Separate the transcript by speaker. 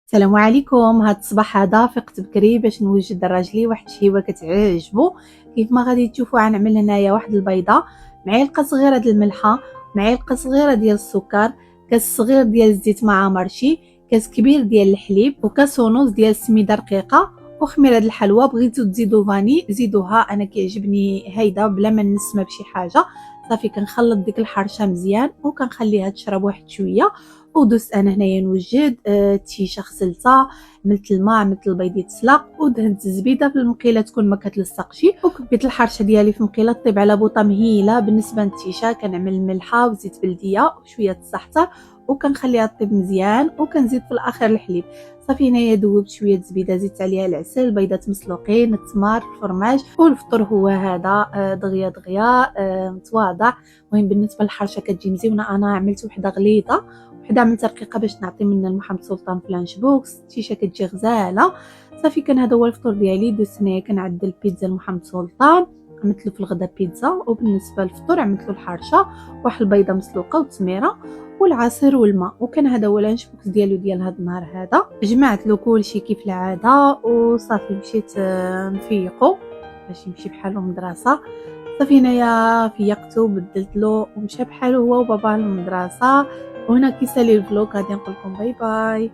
Speaker 1: السلام عليكم. هاد الصباح هذا فقت بكري باش نوجد راجلي واحد الشهيوه كتعجبو. كيف ما غادي تشوفوا غنعمل هنايا واحد البيضه، معلقه صغيره ديال الملحه، معلقه صغيره ديال السكر، كاس صغير ديال الزيت مع مرشي، كاس كبير ديال الحليب، وكاس ونص ديال السميده رقيقه، وخميره الحلوى. بغيتو تزيدوا فاني زيدوها، انا كيعجبني هيدا بلا ما نسمى بشي حاجه. صافي كنخلط ديك الحرشه مزيان وكنخليها تشرب واحد شويه. ودوزت انا هنايا نوجد تيشه غسلتها، عملت الماء، عملت البيض يتسلق، ودهنت الزبيده في المقيله تكون ما كتلصقش، وكبيت الحرشه ديالي في مقيله طيب على بوطه مهيله. بالنسبه للتيشه كنعمل الملحه وزيت بلديه وشويه الزعتر وكنخليها طيب مزيان، وكنزيد في الاخر الحليب. صافي هنايا ذوبت شويه زبيده، زدت عليها العسل، بيضات مسلوقين، التمر، الفرماج. والفطور هو هذا، دغيا دغيا متواضع. المهم بالنسبه للحرشه كتجي مزيونه، انا عملت وحده غليظه وحده عملت رقيقه باش نعطي منها لمحمد سلطان في لانش بوكس. التيشه كتجي غزاله. صافي كان هذا هو الفطور ديالي. دوزت هنايا كنعدل البيتزا لمحمد سلطان، عملت له في الغدا بيتزا، وبالنسبه للفطور عملت له الحرشه، واحد البيضه مسلوقه وتميره والعصير والماء. وكان هذا هو لانش بوكس ديالو ديال هذا النهار هذا. جمعت له كلشي كيف العاده وصافي مشيت نفيقو باش يمشي بحالو المدرسه. صافي هنايا فيقتو بدلت له ومشى بحالو هو وباباه للمدرسه. وهنا كيسالي الفلوق غادي نقول لكم باي باي.